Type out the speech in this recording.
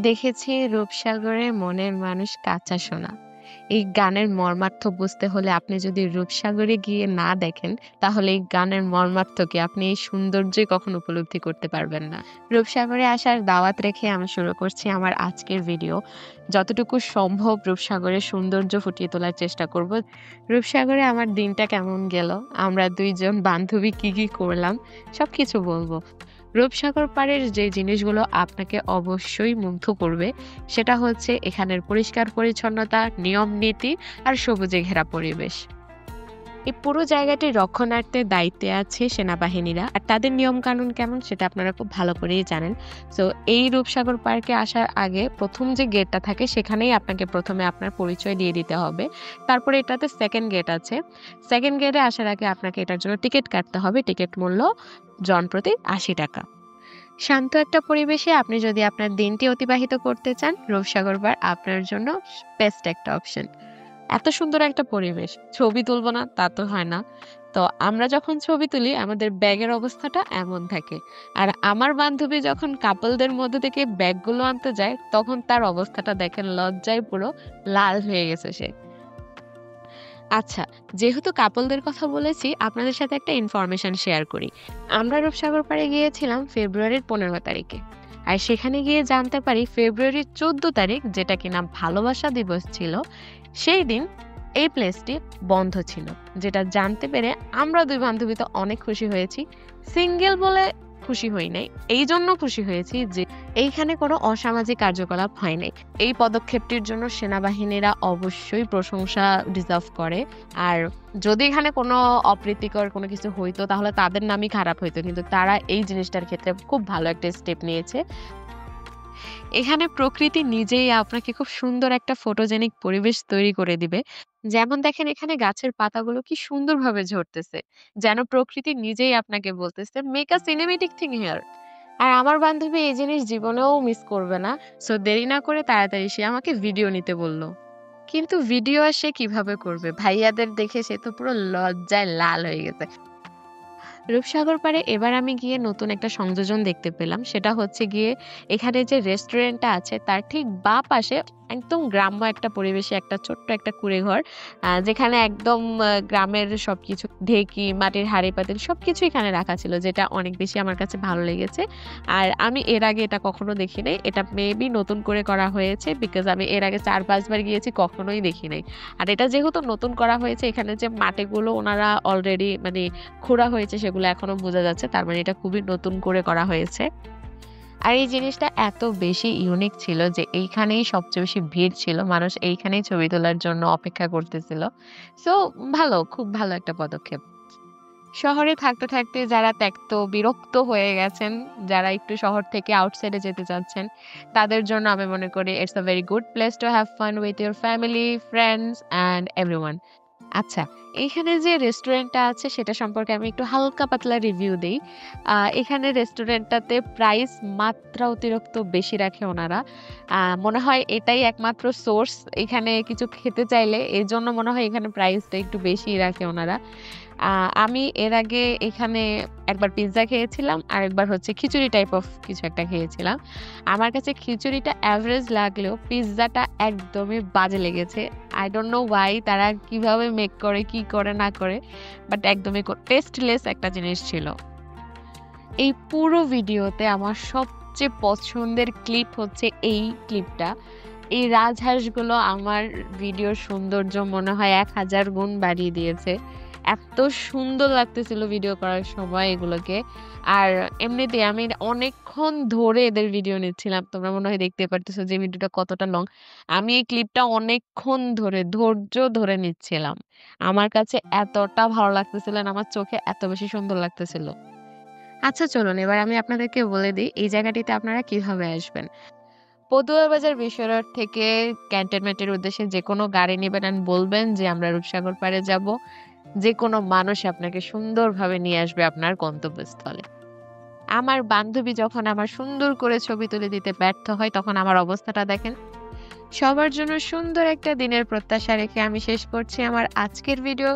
দেখেছি রূপসাগরে মনের মানুষ কাঁচা সোনা। এই গানের মর্মার্থ বুঝতে হলে আপনি যদি রূপসাগরে গিয়ে না দেখেন, তাহলে এই গানের মর্মার্থ কি আপনি এই সৌন্দর্যই কখনো উপলব্ধি করতে পারবেন না। রূপসাগরে আসার দাওয়াত রেখে আমি শুরু করছি আমার আজকের ভিডিও। যতটুকু সম্ভব রূপসাগরের সৌন্দর্য ফুটিয়ে তোলার চেষ্টা করব। রূপসাগরে আমার দিনটা কেমন গেল, আমরা ২ জন বান্ধবী কি করলাম, সবকিছু বলবো। রূপসাগর পাড়ের যে জিনিসগুলো আপনাকে অবশ্যই মুগ্ধ করবে সেটা হচ্ছে এখানের পরিষ্কার পরিচ্ছন্নতা, নিয়ম নীতি আর সবুজে ঘেরা পরিবেশ। এই পুরো জায়গাটি রক্ষণার্থে দায়িত্বে আছে সেনাবাহিনীরা, আর তাদের নিয়ম কানুন কেমন সেটা আপনারা খুব ভালো করেই জানেন। তো এই রূপসাগর পার্কে আসার আগে প্রথম যে গেটটা থাকে সেখানেই আপনাকে প্রথমে আপনার পরিচয় দিয়ে দিতে হবে। তারপরে এটাতে সেকেন্ড গেট আছে। সেকেন্ড গেটে আসার আগে আপনাকে এটার জন্য টিকিট কাটতে হবে। টিকিট মূল্য জনপ্রতি ৮০ টাকা। শান্ত একটা পরিবেশে আপনি যদি আপনার দিনটি অতিবাহিত করতে চান, রূপসাগর পাড় আপনার জন্য বেস্ট একটা অপশন। এত সুন্দর একটা পরিবেশ, ছবি তুলবো না তা তো হয় না। তো আমরা যখন ছবি তুলি আমাদের ব্যাগের অবস্থাটা এমন থাকে, আর আমার বান্ধবী যখন কাপলদের মধ্যে থেকে ব্যাগগুলো আনতে যায় তখন তার অবস্থাটা দেখেন, লজ্জায় পুরো লাল হয়ে গেছে সে। আচ্ছা, যেহেতু কাপলদের কথা বলেছি, আপনাদের সাথে একটা ইনফরমেশন শেয়ার করি। আমরা রূপসাগর পাড়ে গিয়েছিলাম ফেব্রুয়ারির ১৫ তারিখে। আর সেখানে গিয়ে জানতে পারি ফেব্রুয়ারির ১৪ তারিখ, যেটা কিনা ভালোবাসা দিবস ছিল, সেই দিন এই প্লেসটি বন্ধ ছিল। যেটা জানতে পেরে আমরা ২ বান্ধবী তো অনেক খুশি হয়েছি। সিঙ্গেল বলে খুশি হই নাই, এই জন্য খুশি হয়েছি যে এইখানে কোনো অসামাজিক কার্যকলাপ হয় নাই। এই পদক্ষেপটির জন্য সেনাবাহিনীরা অবশ্যই প্রশংসা ডিজার্ভ করে। আর যদি এখানে কোনো অপ্রীতিকর কোনো কিছু হইতো তাহলে তাদের নামই খারাপ হইতো, কিন্তু তারা এই জিনিসটার ক্ষেত্রে খুব ভালো একটা স্টেপ নিয়েছে। এখানে প্রকৃতি নিজেই আপনাকে খুব সুন্দর একটা ফটোজেনিক পরিবেশ তৈরি করে দিবে। যেমন দেখেন এখানে গাছের পাতাগুলো কি সুন্দরভাবে ঝরতেছে, যেন প্রকৃতি নিজেই আপনাকে বলতেছে make a cinematic thing here. আর আমার বান্ধবী এই জিনিস জীবনেও মিস করবে না। সো দেরি না করে তাড়াতাড়ি সে আমাকে ভিডিও নিতে বলল। কিন্তু ভিডিও আর সে কিভাবে করবে, ভাইয়াদের দেখে সে তো পুরো লজ্জায় লাল হয়ে গেছে। রূপসাগর পাড়ে এবার আমি গিয়ে নতুন একটা সংযোজন দেখতে পেলাম। সেটা হচ্ছে গিয়ে এখানে যে রেস্টুরেন্টটা আছে তার ঠিক বাঁ পাশে একদম গ্রাম্য একটা পরিবেশে একটা ছোট্ট একটা কুঁড়েঘর, যেখানে একদম গ্রামের সবকিছু ঢেঁকি, মাটির হাঁড়ি পাতিল সবকিছু এখানে রাখা ছিল, যেটা অনেক বেশি আমার কাছে ভালো লেগেছে। আর আমি এর আগে এটা কখনো দেখি নাই। এটা মেবি নতুন করে করা হয়েছে, বিকজ আমি এর আগে ৪-৫ বার গিয়েছি, কখনোই দেখি নাই। আর এটা যেহেতু নতুন করা হয়েছে, এখানে যে মাটিগুলো ওনারা অলরেডি মানে খোঁড়া হয়েছে সেগুলো এখনো বোঝা যাচ্ছে, তার মানে এটা খুবই নতুন করে করা হয়েছে। আর এই জিনিসটা এত বেশি ইউনিক ছিল যে এইখানেই সবচেয়ে বেশি ভিড় ছিল, মানুষ এইখানেই ছবি তোলার জন্য অপেক্ষা করতেছিল। সো ভালো, খুব ভালো একটা পদক্ষেপ। শহরে থাকতে থাকতে যারা ত্যক্ত বিরক্ত হয়ে গেছেন, যারা একটু শহর থেকে আউটসাইডে যেতে চাচ্ছেন, তাদের জন্য আমি মনে করি it's a very good place to have fun with your family, friends and everyone. আচ্ছা, এইখানে যে রেস্টুরেন্টটা আছে সেটা সম্পর্কে আমি একটু হালকা পাতলা রিভিউ দেই। এখানে রেস্টুরেন্টটাতে প্রাইস মাত্রা অতিরিক্ত বেশি রাখে ওনারা। মনে হয় এটাই একমাত্র সোর্স এখানে কিছু খেতে চাইলে, এর জন্য মনে হয় এখানে প্রাইসটা একটু বেশি রাখে ওনারা। আমি এর আগে এখানে একবার পিৎজা খেয়েছিলাম, আর একবার হচ্ছে খিচুড়ি টাইপ অফ কিছু একটা খেয়েছিলাম। আমার কাছে খিচুড়িটা অ্যাভারেজ লাগলেও পিৎজাটা একদমই বাজে লেগেছে। আই ডোন্ট নো ওয়াই, তারা কিভাবে মেক করে, কি করে না করে, বাট একদমই টেস্টলেস একটা জিনিস ছিল। এই পুরো ভিডিওতে আমার সবচেয়ে পছন্দের ক্লিপ হচ্ছে এই ক্লিপটা। এই রাজহাঁসগুলো আমার ভিডিওর সৌন্দর্য মনে হয় ১০০০ গুণ বাড়িয়ে দিয়েছে। এত সুন্দর লাগতেছিল ভিডিও করার সময় এগুলোকে। আর এমনিতে আমি অনেকক্ষণ ধরে এদের ভিডিও নিচ্ছিলাম। তোমরা মনে হয় দেখতে পারতেছো যে ভিডিওটা কতটা লং। আমি এই ক্লিপটা অনেকক্ষণ ধরে ধৈর্য ধরে নিচ্ছিলাম। আমার কাছে এতটা ভালো লাগতেছিল আর আমার চোখে এত বেশি সুন্দর লাগতেছিল। আচ্ছা চলুন এবার আমি আপনাদেরকে বলে দিই এই জায়গাটিতে আপনারা কিভাবে আসবেন। পদুয়া বাজার বিশ্ব রোড থেকে ক্যান্টনমেন্টের উদ্দেশ্যে যেকোনো গাড়ি নিবেন আর বলবেন যে আমরা রূপসাগর পাড়ে যাব। যেকোনো মানুষ আপনাকে সুন্দরভাবে নিয়ে আসবে আপনার গন্তব্যস্থলে। আমার বান্ধবী যখন আমার সুন্দর করে ছবি তুলে দিতে ব্যর্থ হয় তখন আমার অবস্থাটা দেখেন। সবার জন্য সুন্দর একটা দিনের প্রত্যাশা রেখে আমি শেষ করছি আমার আজকের ভিডিও।